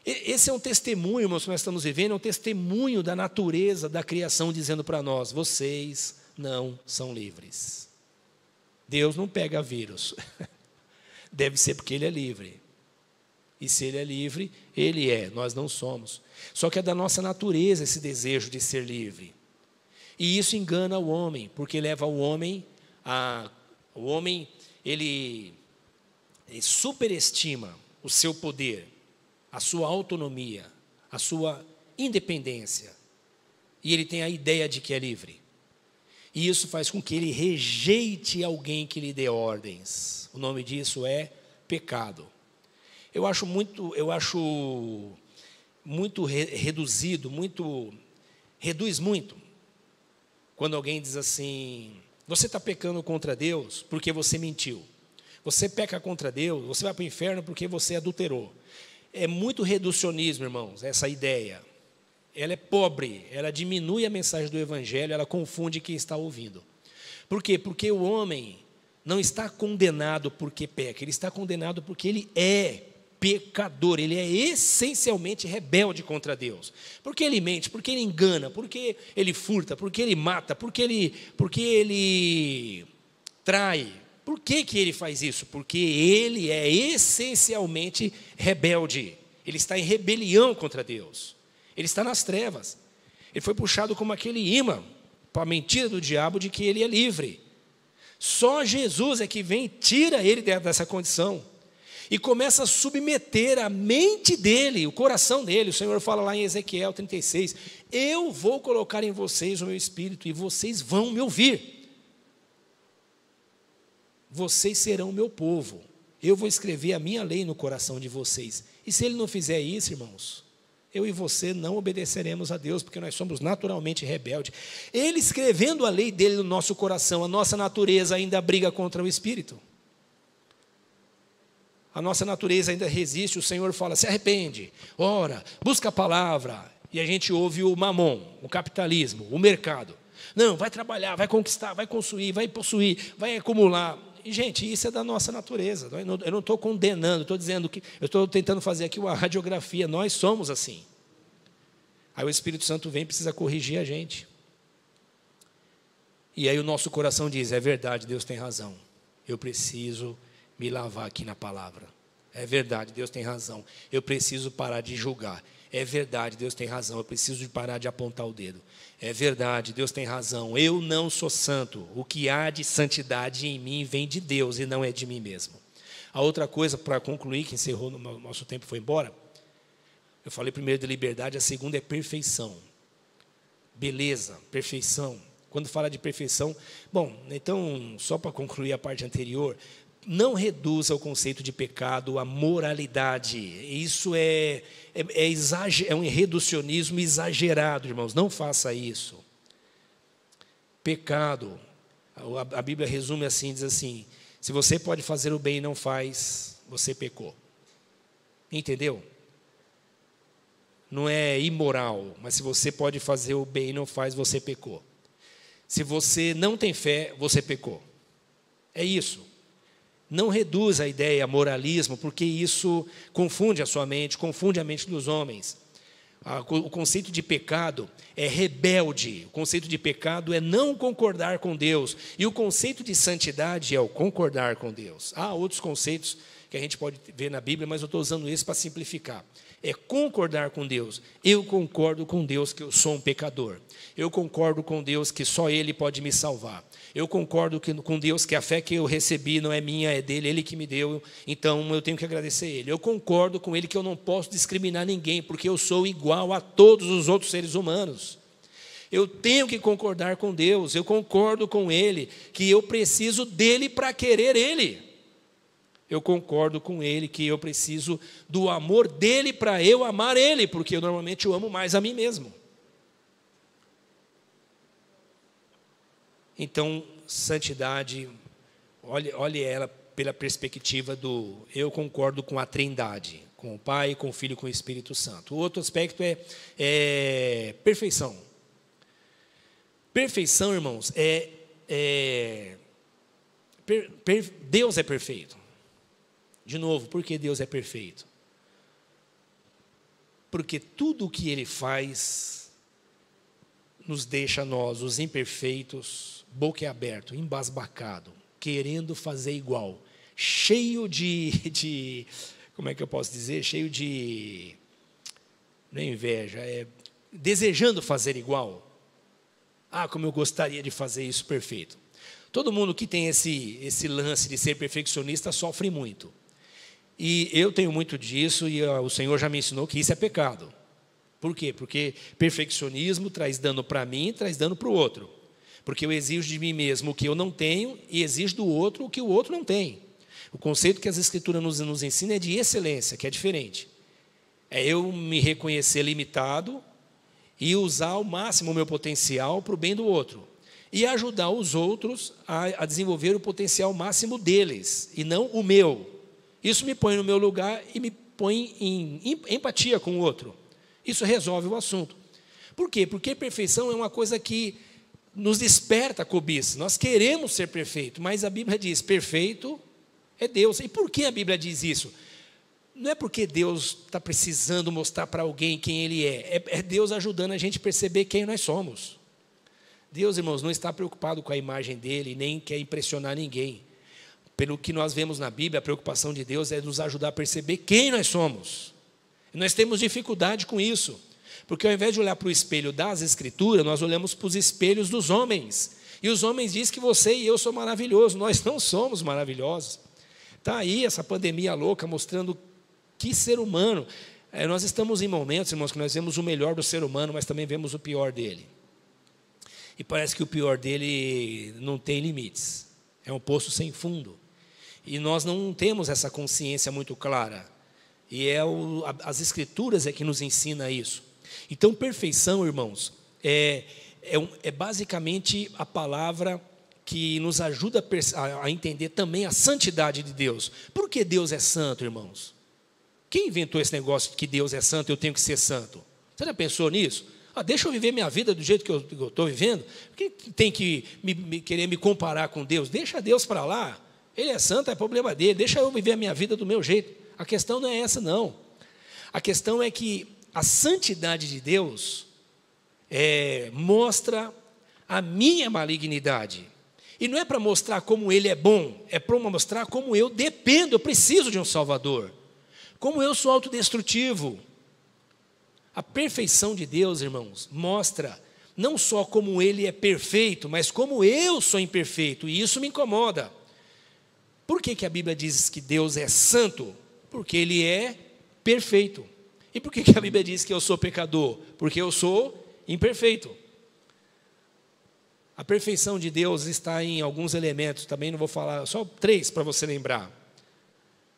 [SPEAKER 1] Esse é um testemunho, irmãos, que nós estamos vivendo, é um testemunho da natureza, da criação, dizendo para nós, vocês não são livres. Deus não pega vírus. Deve ser porque Ele é livre. E se Ele é livre, Ele é, nós não somos. Só que é da nossa natureza esse desejo de ser livre. E isso engana o homem, porque leva o homem O homem, ele superestima o seu poder, a sua autonomia, a sua independência. E ele tem a ideia de que é livre. E isso faz com que ele rejeite alguém que lhe dê ordens. O nome disso é pecado. Eu acho muito reduzido, reduz muito, quando alguém diz assim, você está pecando contra Deus porque você mentiu. Você peca contra Deus, você vai para o inferno porque você adulterou. É muito reducionismo, irmãos, essa ideia. Ela é pobre, ela diminui a mensagem do Evangelho, ela confunde quem está ouvindo. Por quê? Porque o homem não está condenado porque peca, ele está condenado porque ele é pecador, ele é essencialmente rebelde contra Deus. Porque ele mente, porque ele engana, porque ele furta, porque ele mata, porque ele trai. Por que ele faz isso? Porque ele é essencialmente rebelde. Ele está em rebelião contra Deus. Ele está nas trevas. Ele foi puxado como aquele imã para a mentira do diabo de que ele é livre. Só Jesus é que vem e tira ele dessa condição. E começa a submeter a mente dele, o coração dele. O Senhor fala lá em Ezequiel 36, eu vou colocar em vocês o meu espírito e vocês vão me ouvir. Vocês serão o meu povo. Eu vou escrever a minha lei no coração de vocês. E se ele não fizer isso, irmãos, eu e você não obedeceremos a Deus, porque nós somos naturalmente rebeldes. Ele escrevendo a lei dele no nosso coração, a nossa natureza ainda briga contra o Espírito. A nossa natureza ainda resiste, o Senhor fala, se arrepende, ora, busca a palavra. E a gente ouve o mamon, o capitalismo, o mercado. Não, vai trabalhar, vai conquistar, vai construir, vai possuir, vai acumular. E, gente, isso é da nossa natureza. Eu não estou condenando, estou dizendo que eu estou tentando fazer aqui uma radiografia. Nós somos assim. Aí o Espírito Santo vem e precisa corrigir a gente. E aí o nosso coração diz, é verdade, Deus tem razão. Eu preciso me lavar aqui na palavra. É verdade, Deus tem razão. Eu preciso parar de julgar. É verdade, Deus tem razão. Eu preciso de parar de apontar o dedo. É verdade, Deus tem razão. Eu não sou santo. O que há de santidade em mim vem de Deus e não é de mim mesmo. A outra coisa, para concluir, que encerrou, nosso tempo foi embora. Eu falei primeiro de liberdade, a segunda é perfeição. Beleza, perfeição. Quando fala de perfeição, bom, então, só para concluir a parte anterior, não reduza o conceito de pecado à moralidade. Isso é um reducionismo exagerado, irmãos. Não faça isso. Pecado, a Bíblia resume assim, diz assim, se você pode fazer o bem e não faz, você pecou. Entendeu? Não é imoral, mas se você pode fazer o bem e não faz, você pecou. Se você não tem fé, você pecou. É isso. Não reduza a ideia a moralismo, porque isso confunde a sua mente, confunde a mente dos homens. O conceito de pecado é rebelde, o conceito de pecado é não concordar com Deus, e o conceito de santidade é o concordar com Deus. Há outros conceitos que a gente pode ver na Bíblia, mas eu estou usando esse para simplificar. É concordar com Deus. Eu concordo com Deus que eu sou um pecador. Eu concordo com Deus que só Ele pode me salvar. Eu concordo com Deus que a fé que eu recebi não é minha, é dele, Ele que me deu, então eu tenho que agradecer a Ele. Eu concordo com Ele que eu não posso discriminar ninguém, porque eu sou igual a todos os outros seres humanos. Eu tenho que concordar com Deus, eu concordo com Ele que eu preciso dEle para querer Ele. Eu concordo com Ele que eu preciso do amor dEle para eu amar Ele, porque eu normalmente amo mais a mim mesmo. Então, santidade, olhe ela pela perspectiva do eu concordo com a Trindade, com o Pai, com o Filho e com o Espírito Santo. O outro aspecto é perfeição. Perfeição, irmãos, Deus é perfeito. De novo, por que Deus é perfeito? Porque tudo o que Ele faz nos deixa nós, os imperfeitos, boquiaberto, embasbacado, querendo fazer igual, cheio de como é que eu posso dizer? Cheio de, não é inveja, desejando fazer igual. Ah, como eu gostaria de fazer isso perfeito. Todo mundo que tem esse lance de ser perfeccionista sofre muito. E eu tenho muito disso, e o Senhor já me ensinou que isso é pecado. Por quê? Porque perfeccionismo traz dano para mim e traz dano para o outro. Porque eu exijo de mim mesmo o que eu não tenho e exijo do outro o que o outro não tem. O conceito que as Escrituras nos ensinam é de excelência, que é diferente. É eu me reconhecer limitado e usar ao máximo o meu potencial para o bem do outro. E ajudar os outros a desenvolver o potencial máximo deles, e não o meu. Isso me põe no meu lugar e me põe em empatia com o outro. Isso resolve o assunto. Por quê? Porque perfeição é uma coisa que nos desperta a cobiça. Nós queremos ser perfeito, mas a Bíblia diz, perfeito é Deus. E por que a Bíblia diz isso? Não é porque Deus está precisando mostrar para alguém quem Ele é Deus ajudando a gente a perceber quem nós somos. Deus, irmãos, não está preocupado com a imagem dEle, nem quer impressionar ninguém. Pelo que nós vemos na Bíblia, a preocupação de Deus é nos ajudar a perceber quem nós somos. E nós temos dificuldade com isso, porque ao invés de olhar para o espelho das Escrituras, nós olhamos para os espelhos dos homens. E os homens dizem que você e eu somos maravilhosos. Nós não somos maravilhosos. Está aí essa pandemia louca mostrando que ser humano. Nós estamos em momentos, irmãos, que nós vemos o melhor do ser humano, mas também vemos o pior dele. E parece que o pior dele não tem limites. É um poço sem fundo. E nós não temos essa consciência muito clara. E as Escrituras é que nos ensina isso. Então, perfeição, irmãos, é basicamente a palavra que nos ajuda a entender também a santidade de Deus. Por que Deus é santo, irmãos? Quem inventou esse negócio de que Deus é santo, eu tenho que ser santo? Você já pensou nisso? Deixa eu viver minha vida do jeito que eu estou vivendo. Quem tem que querer me comparar com Deus? Deixa Deus para lá. Ele é santo, é problema dele. Deixa eu viver a minha vida do meu jeito. A questão não é essa, não. A questão é que a santidade de Deus mostra a minha malignidade. E não é para mostrar como Ele é bom, é para mostrar como eu dependo, eu preciso de um Salvador. Como eu sou autodestrutivo. A perfeição de Deus, irmãos, mostra não só como Ele é perfeito, mas como eu sou imperfeito, e isso me incomoda. Por que a Bíblia diz que Deus é santo? Porque Ele é perfeito. E por que a Bíblia diz que eu sou pecador? Porque eu sou imperfeito. A perfeição de Deus está em alguns elementos, também não vou falar, só 3 para você lembrar.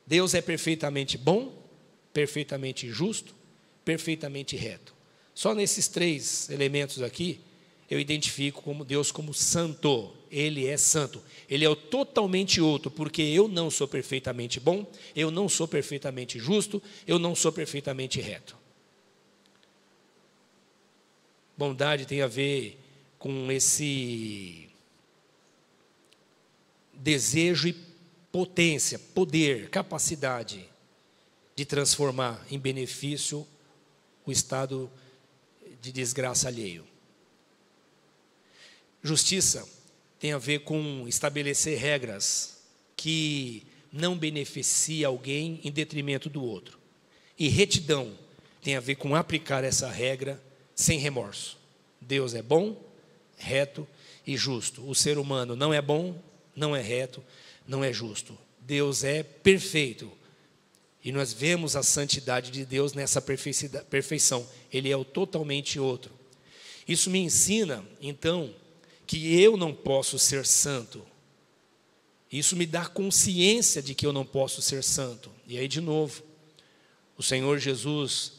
[SPEAKER 1] Deus é perfeitamente bom, perfeitamente justo, perfeitamente reto. Só nesses 3 elementos aqui, eu identifico como Deus como santo. Ele é santo. Ele é o totalmente outro, porque eu não sou perfeitamente bom, eu não sou perfeitamente justo, eu não sou perfeitamente reto. Bondade tem a ver com esse desejo e potência, poder, capacidade de transformar em benefício o estado de desgraça alheio. Justiça tem a ver com estabelecer regras que não beneficiam alguém em detrimento do outro. E retidão tem a ver com aplicar essa regra sem remorso. Deus é bom, reto e justo. O ser humano não é bom, não é reto, não é justo. Deus é perfeito. E nós vemos a santidade de Deus nessa perfeição. Ele é o totalmente outro. Isso me ensina, então, que eu não posso ser santo. Isso me dá consciência de que eu não posso ser santo. E aí, de novo, o Senhor Jesus,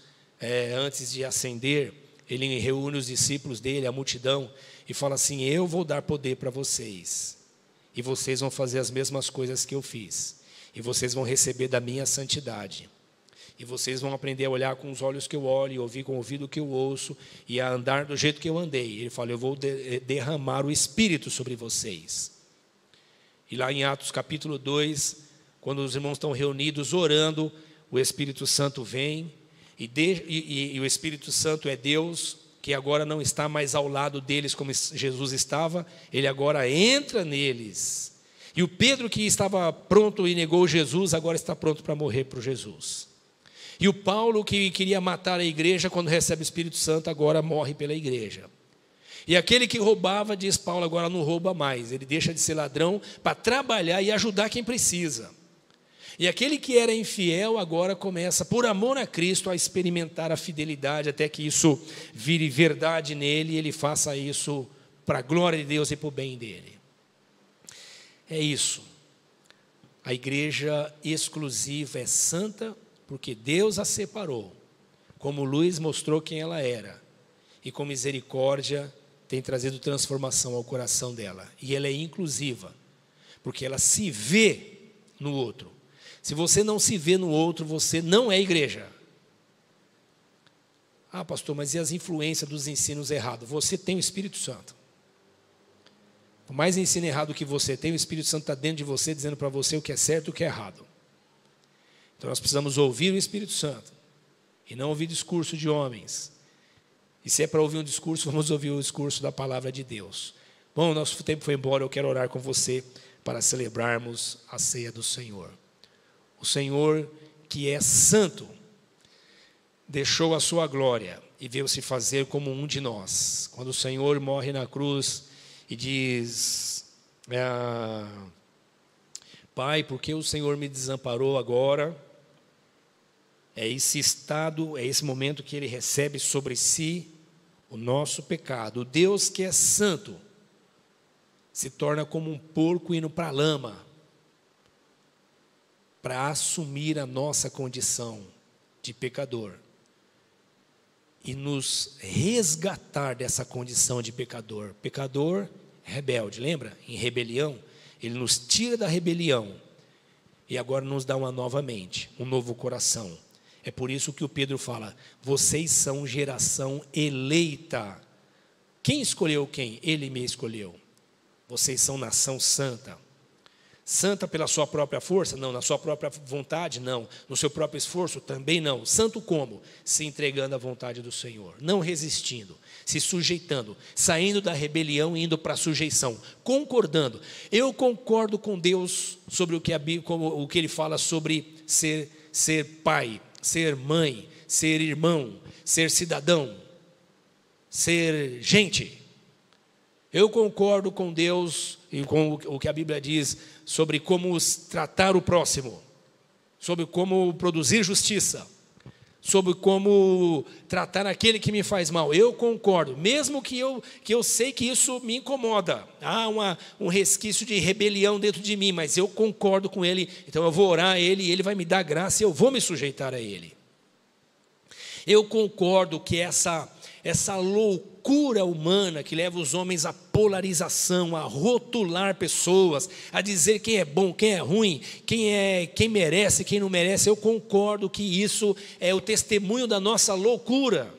[SPEAKER 1] antes de ascender, ele reúne os discípulos dele, a multidão, e fala assim: eu vou dar poder para vocês, e vocês vão fazer as mesmas coisas que eu fiz, e vocês vão receber da minha santidade, e vocês vão aprender a olhar com os olhos que eu olho, e ouvir com o ouvido que eu ouço, e a andar do jeito que eu andei. Ele fala: eu vou derramar o Espírito sobre vocês. E lá em Atos capítulo 2, quando os irmãos estão reunidos orando, o Espírito Santo vem, e o Espírito Santo é Deus, que agora não está mais ao lado deles como Jesus estava, ele agora entra neles. E o Pedro, que estava pronto e negou Jesus, agora está pronto para morrer por Jesus. E o Paulo, que queria matar a igreja, quando recebe o Espírito Santo, agora morre pela igreja. E aquele que roubava, diz Paulo, agora não rouba mais, ele deixa de ser ladrão para trabalhar e ajudar quem precisa. E aquele que era infiel agora começa, por amor a Cristo, a experimentar a fidelidade, até que isso vire verdade nele e ele faça isso para a glória de Deus e para o bem dele. É isso. A igreja exclusiva é santa porque Deus a separou, como Luiz mostrou quem ela era, e com misericórdia tem trazido transformação ao coração dela. E ela é inclusiva, porque ela se vê no outro. Se você não se vê no outro, você não é igreja. Ah, pastor, mas e as influências dos ensinos errados? Você tem o Espírito Santo. Por mais ensino errado que você tem, o Espírito Santo está dentro de você, dizendo para você o que é certo e o que é errado. Então nós precisamos ouvir o Espírito Santo, e não ouvir discurso de homens. E se é para ouvir um discurso, vamos ouvir o discurso da palavra de Deus. Bom, nosso tempo foi embora, eu quero orar com você para celebrarmos a ceia do Senhor. O Senhor, que é santo, deixou a sua glória e veio se fazer como um de nós. Quando o Senhor morre na cruz e diz: Pai, por que o Senhor me desamparou agora? É esse estado, é esse momento que ele recebe sobre si o nosso pecado. O Deus que é santo se torna como um porco indo para a lama, para assumir a nossa condição de pecador e nos resgatar dessa condição de pecador. Pecador rebelde, lembra? Em rebelião, ele nos tira da rebelião e agora nos dá uma nova mente, um novo coração. É por isso que o Pedro fala: vocês são geração eleita. Quem escolheu quem? Ele me escolheu. Vocês são nação santa. Santa pela sua própria força? Não. Na sua própria vontade? Não. No seu próprio esforço? Também não. Santo como? Se entregando à vontade do Senhor, não resistindo, se sujeitando, saindo da rebelião e indo para a sujeição, concordando. Eu concordo com Deus sobre o que ele fala sobre ser pai, ser mãe, ser irmão, ser cidadão, ser gente. Eu concordo com Deus e com o que a Bíblia diz sobre como tratar o próximo, sobre como produzir justiça, sobre como tratar aquele que me faz mal. Eu concordo, mesmo que eu sei que isso me incomoda. Há um resquício de rebelião dentro de mim, mas eu concordo com ele, então eu vou orar a ele e ele vai me dar graça e eu vou me sujeitar a ele. Eu concordo que essa loucura humana que leva os homens à polarização, a rotular pessoas, a dizer quem é bom, quem é ruim, quem merece, quem não merece. Eu concordo que isso é o testemunho da nossa loucura.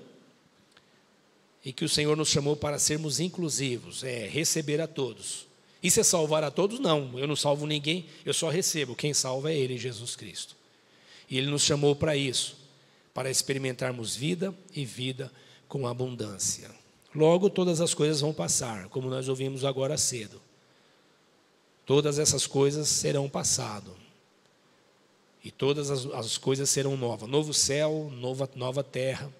[SPEAKER 1] E que o Senhor nos chamou para sermos inclusivos, receber a todos. Isso é salvar a todos? Não, eu não salvo ninguém, eu só recebo. Quem salva é Ele, Jesus Cristo. E Ele nos chamou para isso, para experimentarmos vida e vida com abundância. Logo, todas as coisas vão passar, como nós ouvimos agora cedo. Todas essas coisas serão passado. E todas as coisas serão novas. Novo céu, nova terra.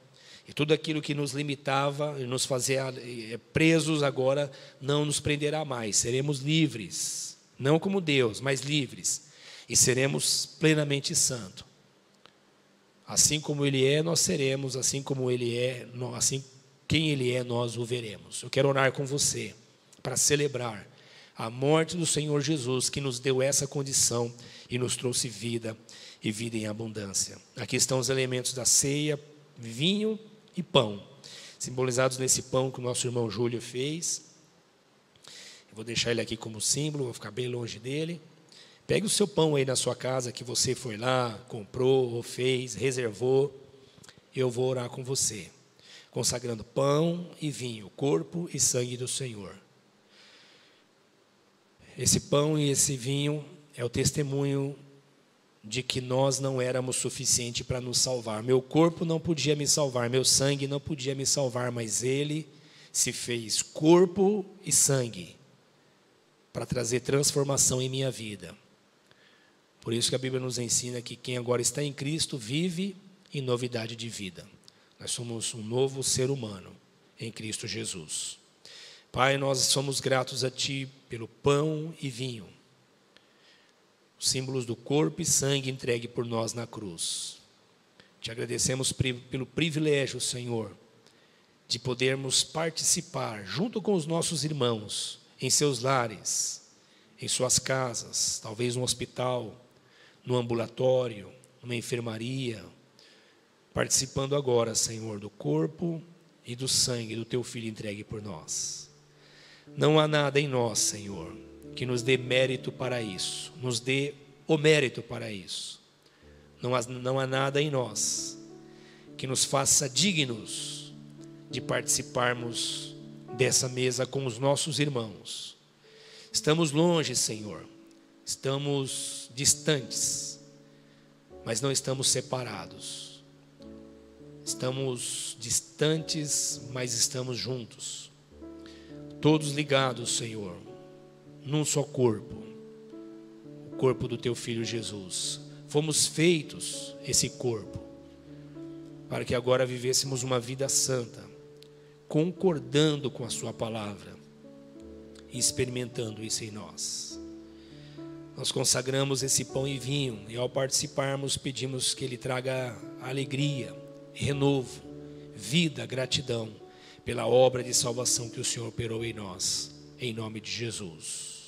[SPEAKER 1] E tudo aquilo que nos limitava e nos fazia presos agora não nos prenderá mais. Seremos livres, não como Deus, mas livres. E seremos plenamente santos. Assim como Ele é, nós seremos. Assim como Ele é, assim quem Ele é, nós o veremos. Eu quero orar com você para celebrar a morte do Senhor Jesus, que nos deu essa condição e nos trouxe vida e vida em abundância. Aqui estão os elementos da ceia, vinho e pão, simbolizados nesse pão que o nosso irmão Júlio fez. Eu vou deixar ele aqui como símbolo, vou ficar bem longe dele. Pegue o seu pão aí na sua casa, que você foi lá, comprou ou fez, reservou. Eu vou orar com você, consagrando pão e vinho, corpo e sangue do Senhor. Esse pão e esse vinho é o testemunho de que nós não éramos suficientes para nos salvar. Meu corpo não podia me salvar, meu sangue não podia me salvar, mas Ele se fez corpo e sangue para trazer transformação em minha vida. Por isso que a Bíblia nos ensina que quem agora está em Cristo vive em novidade de vida. Nós somos um novo ser humano em Cristo Jesus. Pai, nós somos gratos a Ti pelo pão e vinho, símbolos do corpo e sangue entregue por nós na cruz. Te agradecemos pelo privilégio, Senhor, de podermos participar junto com os nossos irmãos em seus lares, em suas casas, talvez no hospital, no ambulatório, numa enfermaria, participando agora, Senhor, do corpo e do sangue do Teu Filho entregue por nós. Não há nada em nós, Senhor, que nos dê mérito para isso, nos dê o mérito para isso. Não há nada em nós que nos faça dignos de participarmos dessa mesa com os nossos irmãos. Estamos longe, Senhor, estamos distantes, mas não estamos separados. Estamos distantes, mas estamos juntos. Todos ligados, Senhor, num só corpo, o corpo do Teu Filho Jesus. Fomos feitos esse corpo para que agora vivêssemos uma vida santa, concordando com a Sua palavra e experimentando isso em nós. Nós consagramos esse pão e vinho e ao participarmos pedimos que Ele traga alegria, renovo, vida, gratidão pela obra de salvação que o Senhor operou em nós, em nome de Jesus.